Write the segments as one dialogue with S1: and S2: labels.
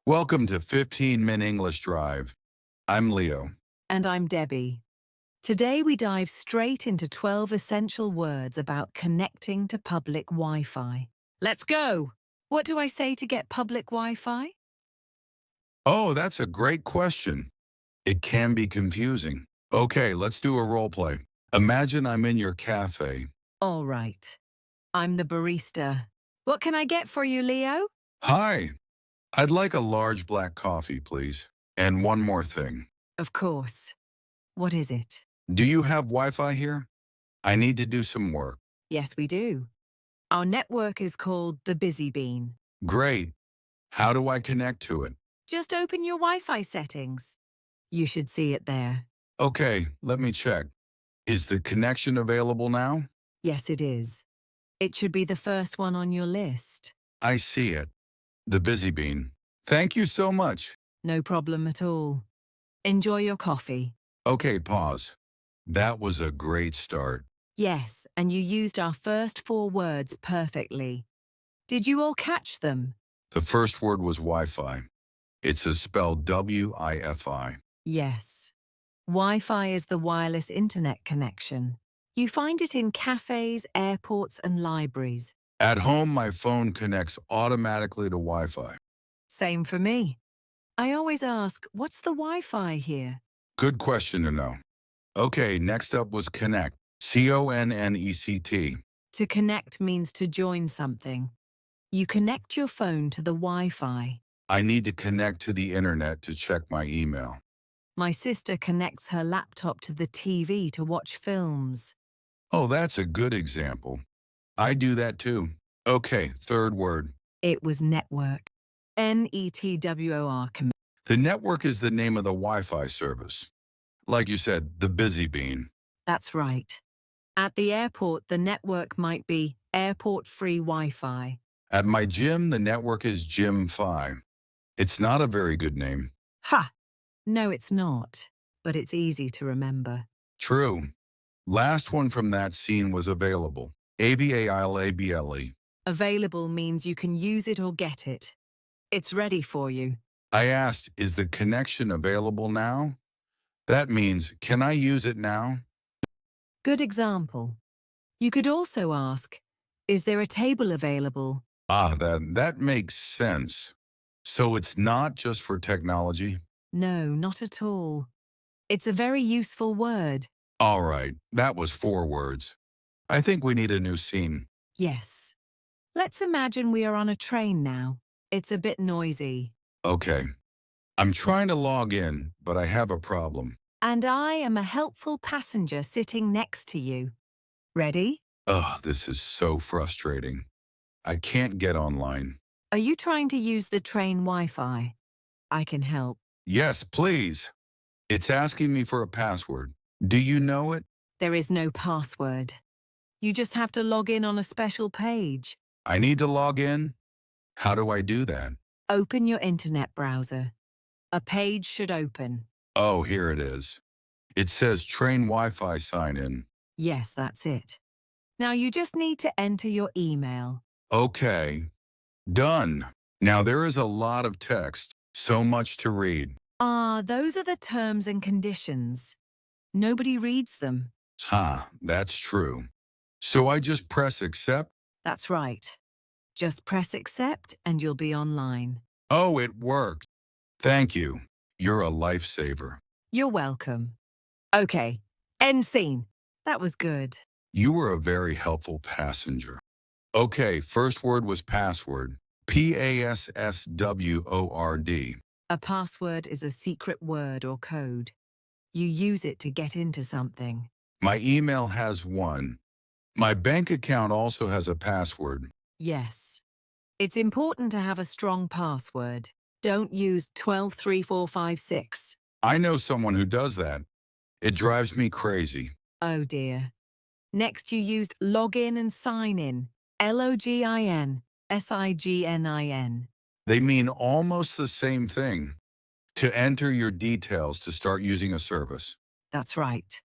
S1: Welcome to 15-Minute English Drive. I'm Leo.
S2: And I'm Debbie. Today we dive straight into 12 essential words about connecting to public Wi-Fi. Let's go! What do I say to get public Wi-Fi?
S1: Oh, that's a great question. It can be confusing. Okay, let's do a role play. Imagine I'm in your cafe.
S2: All right. I'm the barista. What can I get for you, Leo?
S1: Hi, I'd like a large black coffee, please. And one more thing.
S2: Of course. What is it?
S1: Do you have Wi-Fi here? I need to do some work.
S2: Yes, we do. Our network is called the Busy Bean.
S1: Great. How do I connect to it?
S2: Just open your Wi-Fi settings. You should see it there.
S1: Okay, let me check. Is the connection available now?
S2: Yes, it is. It should be the first one on your list.
S1: I see it. The Busy Bean. Thank you so much.
S2: No problem at all. Enjoy your coffee.
S1: Okay, pause. That was a great start.
S2: Yes, and you used our first 4 words perfectly. Did you all catch them?
S1: The first word was Wi-Fi. It's spelled W-I-F-I.
S2: Yes. Wi-Fi is the wireless internet connection. You find it in cafes, airports, and libraries.
S1: At home, my phone connects automatically to Wi-Fi.
S2: Same for me. I always ask, what's the Wi-Fi here?
S1: Good question to know. Okay, next up was connect. C-O-N-N-E-C-T.
S2: To connect means to join something. You connect your phone to the Wi-Fi.
S1: I need to connect to the internet to check my email.
S2: My sister connects her laptop to the TV to watch films.
S1: Oh, that's a good example. I do that too. Okay, third word.
S2: It was network. N-E-T-W-O-R.
S1: The network is the name of the Wi-Fi service. Like you said, the Busy Bean.
S2: That's right. At the airport, the network might be Airport Free Wi-Fi.
S1: At my gym, the network is Gym-Fi. It's not a very good name.
S2: Ha! No, it's not. But it's easy to remember.
S1: True. Last one from that scene was available. A-V-A-I-L-A-B-L-E.
S2: Available means you can use it or get it. It's ready for you.
S1: I asked, is the connection available now? That means, can I use it now?
S2: Good example. You could also ask, is there a table available?
S1: Ah, that makes sense. So it's not just for technology?
S2: No, not at all. It's a very useful word.
S1: All right, that was 4 words. I think we need a new scene.
S2: Yes. Let's imagine we are on a train now. It's a bit noisy.
S1: Okay. I'm trying to log in, but I have a problem.
S2: And I am a helpful passenger sitting next to you. Ready?
S1: Ugh, this is so frustrating. I can't get online.
S2: Are you trying to use the train Wi-Fi? I can help.
S1: Yes, please. It's asking me for a password. Do you know it?
S2: There is no password. You just have to log in on a special page.
S1: I need to log in? How do I do that?
S2: Open your internet browser. A page should open.
S1: Oh, here it is. It says train Wi-Fi sign in.
S2: Yes, that's it. Now you just need to enter your email.
S1: Okay. Done. Now there is a lot of text, so much to read.
S2: Those are the terms and conditions. Nobody reads them.
S1: That's true. So I just press accept?
S2: That's right. Just press accept and you'll be online.
S1: Oh, it worked. Thank you. You're a lifesaver.
S2: You're welcome. Okay, end scene. That was good.
S1: You were a very helpful passenger. Okay, first word was password. P-A-S-S-W-O-R-D.
S2: A password is a secret word or code. You use it to get into something.
S1: My email has one. My bank account also has a password.
S2: Yes. It's important to have a strong password. Don't use 123456.
S1: I know someone who does that. It drives me crazy.
S2: Oh dear. Next you used login and sign in. Login, signin.
S1: They mean almost the same thing. To enter your details to start using a service.
S2: That's right.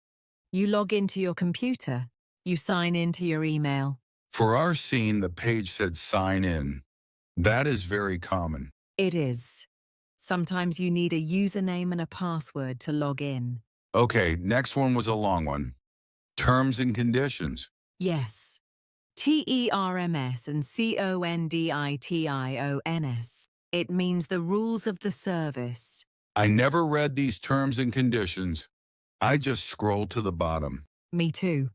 S2: You log into your computer. You sign into your email.
S1: For our scene, the page said sign in. That is very common.
S2: It is. Sometimes you need a username and a password to log in.
S1: Okay, next one was a long one. Terms and conditions.
S2: Yes. TERMS and CONDITIONS. It means the rules of the service.
S1: I never read these terms and conditions. I just scrolled to the bottom.
S2: Me too.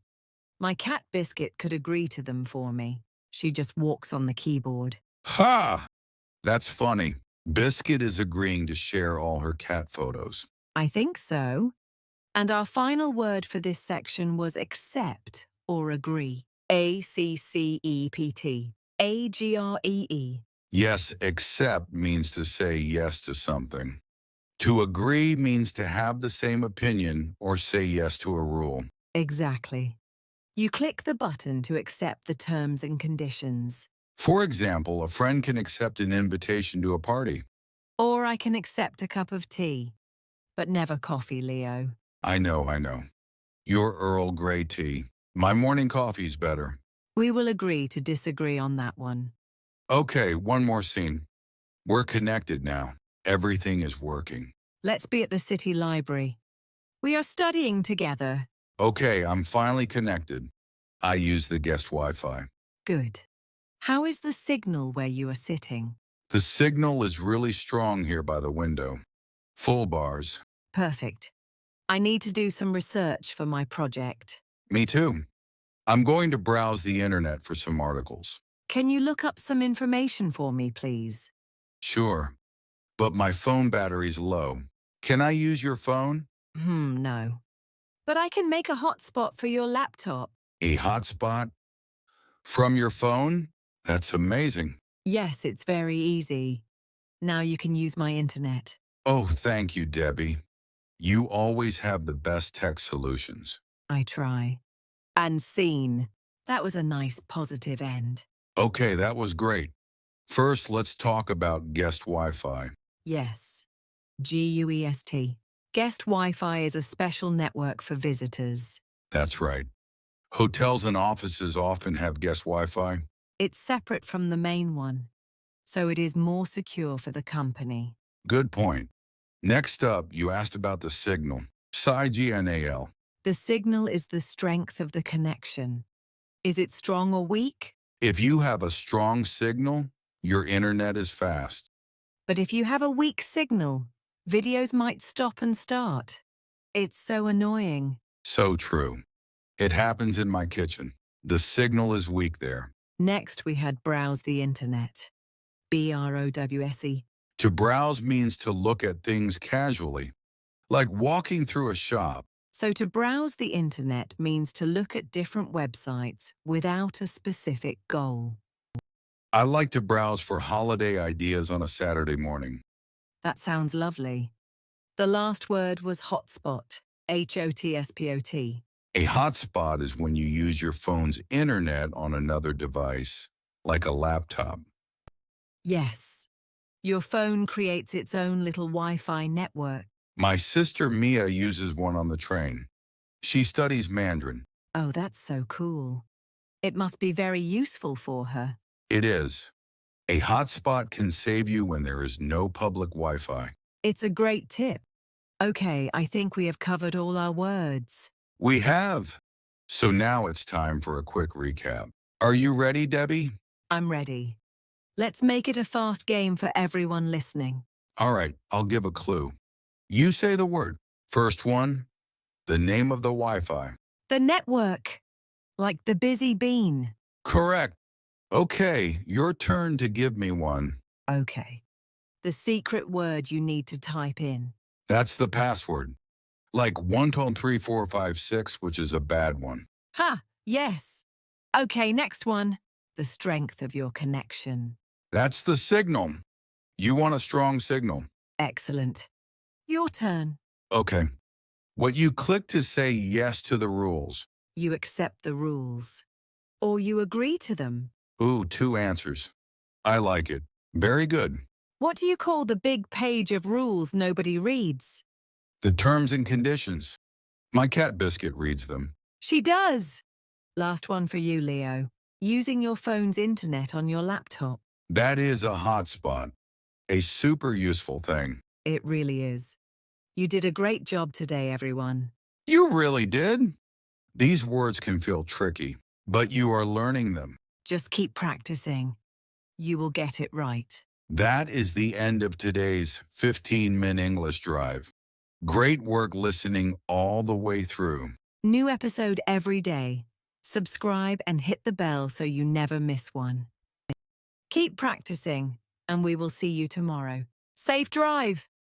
S2: My cat Biscuit could agree to them for me. She just walks on the keyboard.
S1: Ha! That's funny. Biscuit is agreeing to share all her cat photos.
S2: I think so. And our final word for this section was accept or agree. ACCEPT. AGREE.
S1: Yes, accept means to say yes to something. To agree means to have the same opinion or say yes to a rule.
S2: Exactly. You click the button to accept the terms and conditions.
S1: For example, a friend can accept an invitation to a party.
S2: Or I can accept a cup of tea. But never coffee, Leo.
S1: I know. Your Earl Grey tea. My morning coffee's better.
S2: We will agree to disagree on that one.
S1: Okay, one more scene. We're connected now. Everything is working.
S2: Let's be at the city library. We are studying together.
S1: Okay, I'm finally connected. I use the guest Wi-Fi.
S2: Good. How is the signal where you are sitting?
S1: The signal is really strong here by the window. Full bars.
S2: Perfect. I need to do some research for my project.
S1: Me too. I'm going to browse the internet for some articles.
S2: Can you look up some information for me, please?
S1: Sure, but my phone battery's low. Can I use your phone?
S2: No. But I can make a hotspot for your laptop.
S1: A hotspot? From your phone? That's amazing.
S2: Yes, it's very easy. Now you can use my internet.
S1: Oh, thank you, Debbie. You always have the best tech solutions.
S2: I try. And scene. That was a nice positive end.
S1: Okay, that was great. First, let's talk about guest Wi-Fi.
S2: Yes. GUEST. Guest Wi-Fi is a special network for visitors.
S1: That's right. Hotels and offices often have guest Wi-Fi.
S2: It's separate from the main one, so it is more secure for the company.
S1: Good point. Next up, you asked about the signal. SIGNAL.
S2: The signal is the strength of the connection. Is it strong or weak?
S1: If you have a strong signal, your internet is fast.
S2: But if you have a weak signal, videos might stop and start. It's so annoying.
S1: So true. It happens in my kitchen. The signal is weak there.
S2: Next, we had browse the internet. BROWSE.
S1: To browse means to look at things casually, like walking through a shop.
S2: So to browse the internet means to look at different websites without a specific goal.
S1: I like to browse for holiday ideas on a Saturday morning.
S2: That sounds lovely. The last word was hotspot. HOTSPOT.
S1: A hotspot is when you use your phone's internet on another device, like a laptop.
S2: Yes. Your phone creates its own little Wi-Fi network.
S1: My sister Mia uses one on the train. She studies Mandarin.
S2: Oh, that's so cool. It must be very useful for her.
S1: It is. A hotspot can save you when there is no public Wi-Fi.
S2: It's a great tip. Okay, I think we have covered all our words.
S1: We have. So now it's time for a quick recap. Are you ready, Debbie?
S2: I'm ready. Let's make it a fast game for everyone listening.
S1: All right, I'll give a clue. You say the word. First one, the name of the Wi-Fi.
S2: The network. Like the busy bean.
S1: Correct. Okay, your turn to give me one.
S2: Okay. The secret word you need to type in.
S1: That's the password. Like 123456, which is a bad one.
S2: Ha! Yes. Okay, next one. The strength of your connection.
S1: That's the signal. You want a strong signal.
S2: Excellent. Your turn.
S1: Okay. What you click to say yes to the rules.
S2: You accept the rules. Or you agree to them.
S1: Ooh, 2 answers. I like it. Very good.
S2: What do you call the big page of rules nobody reads?
S1: The terms and conditions. My cat Biscuit reads them.
S2: She does. Last one for you, Leo. Using your phone's internet on your laptop.
S1: That is a hotspot. A super useful thing.
S2: It really is. You did a great job today, everyone.
S1: You really did. These words can feel tricky, but you are learning them.
S2: Just keep practicing. You will get it right.
S1: That is the end of today's 15-minute English drive. Great work listening all the way through.
S2: New episode every day. Subscribe and hit the bell so you never miss one. Keep practicing, and we will see you tomorrow. Safe drive!